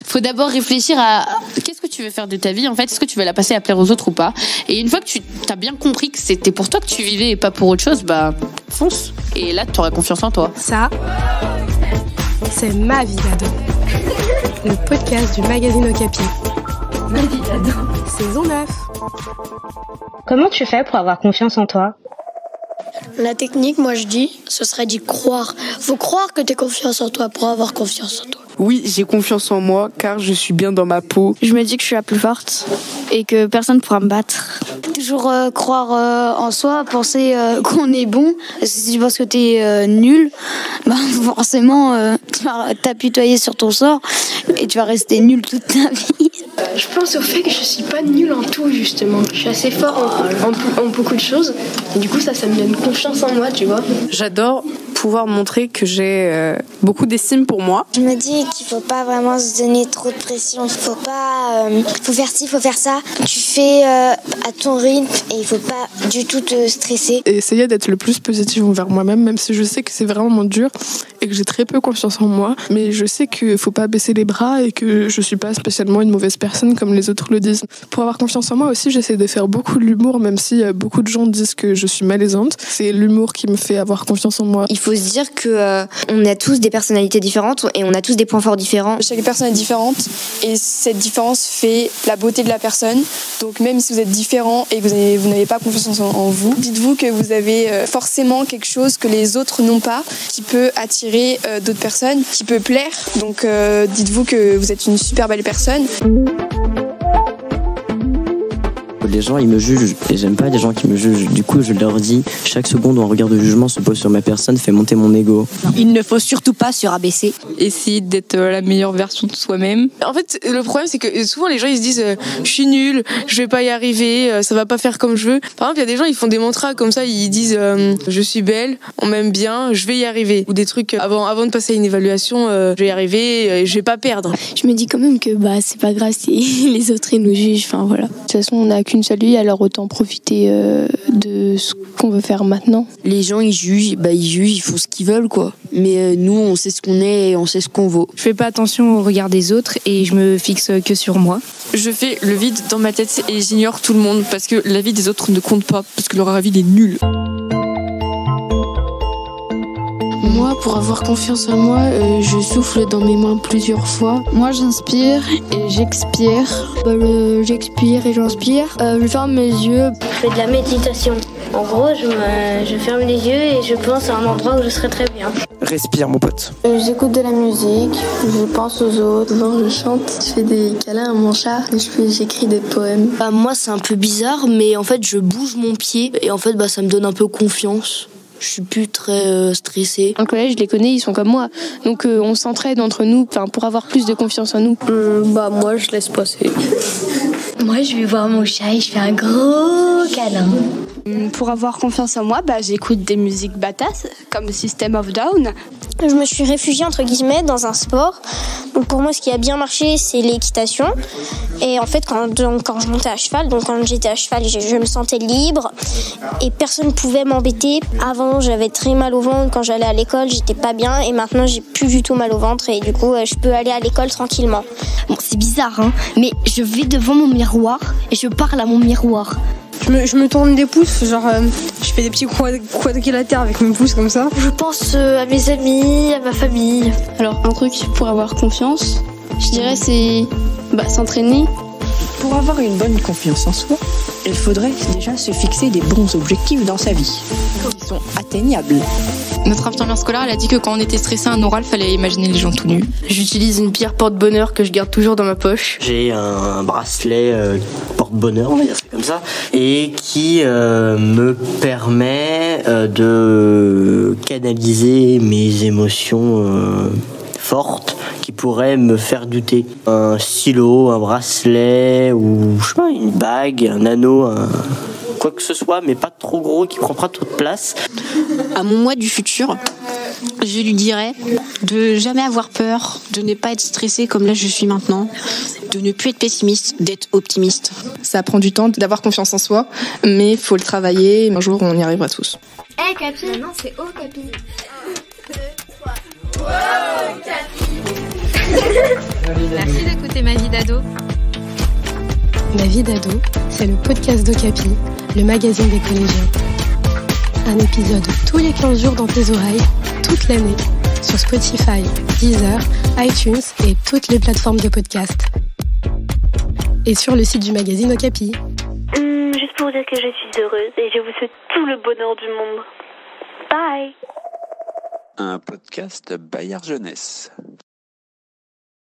faut d'abord réfléchir à qu'est-ce que tu veux faire de ta vie en fait, est-ce que tu veux la passer à plaire aux autres ou pas. Et une fois que tu as bien compris que c'était pour toi que tu vivais et pas pour autre chose, bah fonce. Et là tu auras confiance en toi. Ça, c'est Ma vie d'ado. Le podcast du magazine Okapi. Ma vie d'ado. Saison 9. Comment tu fais pour avoir confiance en toi ? La technique, moi je dis, ce serait d'y croire. Faut croire que tu as confiance en toi pour avoir confiance en toi. Oui, j'ai confiance en moi car je suis bien dans ma peau. Je me dis que je suis la plus forte et que personne ne pourra me battre. Toujours croire en soi, penser qu'on est bon. Si tu penses que t'es nul, bah forcément tu vas t'apitoyer sur ton sort et tu vas rester nul toute ta vie. Je pense au fait que je suis pas nulle en tout, justement. Je suis assez fort en beaucoup de choses. Et du coup, ça me donne confiance en moi, tu vois. J'adore pouvoir montrer que j'ai beaucoup d'estime pour moi. Je me dis qu'il faut pas vraiment se donner trop de pression. Il faut pas... faut faire ci, faut faire ça. Tu fais à ton rythme et il faut pas du tout te stresser. Et essayer d'être le plus positif envers moi-même, même si je sais que c'est vraiment dur et que j'ai très peu confiance en moi. Mais je sais qu'il faut pas baisser les bras et que je suis pas spécialement une mauvaise personne comme les autres le disent. Pour avoir confiance en moi aussi, j'essaie de faire beaucoup de l'humour, même si beaucoup de gens disent que je suis malaisante. C'est l'humour qui me fait avoir confiance en moi. Il faut se dire que on a tous des personnalités différentes et on a tous des points forts différents. Chaque personne est différente et cette différence fait la beauté de la personne. Donc même si vous êtes différent et que vous n'avez pas confiance en vous, dites-vous que vous avez forcément quelque chose que les autres n'ont pas, qui peut attirer d'autres personnes, qui peut plaire. Donc dites-vous que vous êtes une super belle personne. Les gens ils me jugent et j'aime pas les gens qui me jugent. Du coup je leur dis chaque seconde où un regard de jugement se pose sur ma personne fait monter mon ego. Il ne faut surtout pas se rabaisser. Essayer d'être la meilleure version de soi-même. En fait le problème c'est que souvent les gens ils se disent je suis nul, je vais pas y arriver, ça va pas faire comme je veux. Par exemple il y a des gens ils font des mantras comme ça, ils disent je suis belle, on m'aime bien, je vais y arriver. Ou des trucs avant de passer à une évaluation, je vais y arriver, je vais pas perdre. Je me dis quand même que c'est pas grave si les autres ils nous jugent, enfin voilà. De toute façon on a qu'une seule vie, alors autant profiter de ce qu'on veut faire maintenant. Les gens ils jugent, ils font ce qu'ils veulent quoi. Mais nous on sait ce qu'on est et on sait ce qu'on vaut. Je fais pas attention au regard des autres et je me fixe que sur moi. Je fais le vide dans ma tête et j'ignore tout le monde parce que l'avis des autres ne compte pas, parce que leur avis il est nul. Moi, pour avoir confiance en moi, je souffle dans mes mains plusieurs fois. Moi, j'inspire et j'expire. J'expire et j'inspire. Je ferme mes yeux. Je fais de la méditation. En gros, je ferme les yeux et je pense à un endroit où je serai très bien. Respire, mon pote. J'écoute de la musique, je pense aux autres. Souvent, je chante, je fais des câlins à mon chat et j'écris des poèmes. Moi, c'est un peu bizarre, mais en fait, je bouge mon pied et en fait, ça me donne un peu confiance. Je suis plus très stressée. Dans le collège, je les connais, ils sont comme moi. Donc on s'entraide entre nous pour avoir plus de confiance en nous. Moi, je laisse passer. Moi, je vais voir mon chat et je fais un gros câlin. Pour avoir confiance en moi, j'écoute des musiques badass comme System of Down. Je me suis réfugiée entre guillemets dans un sport. Donc pour moi, ce qui a bien marché, c'est l'équitation. Et en fait, quand je montais à cheval, donc quand j'étais à cheval, je me sentais libre et personne ne pouvait m'embêter. Avant, j'avais très mal au ventre quand j'allais à l'école, j'étais pas bien et maintenant j'ai plus du tout mal au ventre et du coup, je peux aller à l'école tranquillement. Bon, c'est bizarre, mais je vais devant mon miroir et je parle à mon miroir. Je me tourne des pouces, je fais des petits quadrilatères avec mes pouces comme ça. Je pense à mes amis, à ma famille. Alors un truc pour avoir confiance, je dirais c'est s'entraîner. Pour avoir une bonne confiance en soi, il faudrait déjà se fixer des bons objectifs dans sa vie. Ils sont atteignables. Notre infirmière scolaire, elle a dit que quand on était stressé à un oral, fallait imaginer les gens tout nus. J'utilise une pierre porte-bonheur que je garde toujours dans ma poche. J'ai un bracelet porte-bonheur, on va dire ça comme ça, et qui me permet de canaliser mes émotions fortes qui pourraient me faire douter. Un stylo, un bracelet ou je sais pas, une bague, un anneau, quoi que ce soit, mais pas trop gros, qui prend pas trop de place. À mon moi du futur, je lui dirais de jamais avoir peur, de ne pas être stressé comme là je suis maintenant, de ne plus être pessimiste, d'être optimiste. Ça prend du temps d'avoir confiance en soi, mais faut le travailler, un jour on y arrivera tous. Hey Capi, maintenant c'est Okapi. 1, 2, 3. Wow, Capi. Merci d'écouter Ma vie d'ado. Ma vie d'ado, c'est le podcast d'Okapi, le magazine des collégiens. Un épisode tous les 15 jours dans tes oreilles, toute l'année, sur Spotify, Deezer, iTunes et toutes les plateformes de podcast. Et sur le site du magazine Okapi. Juste pour vous dire que je suis heureuse et je vous souhaite tout le bonheur du monde. Bye. Un podcast Bayard Jeunesse.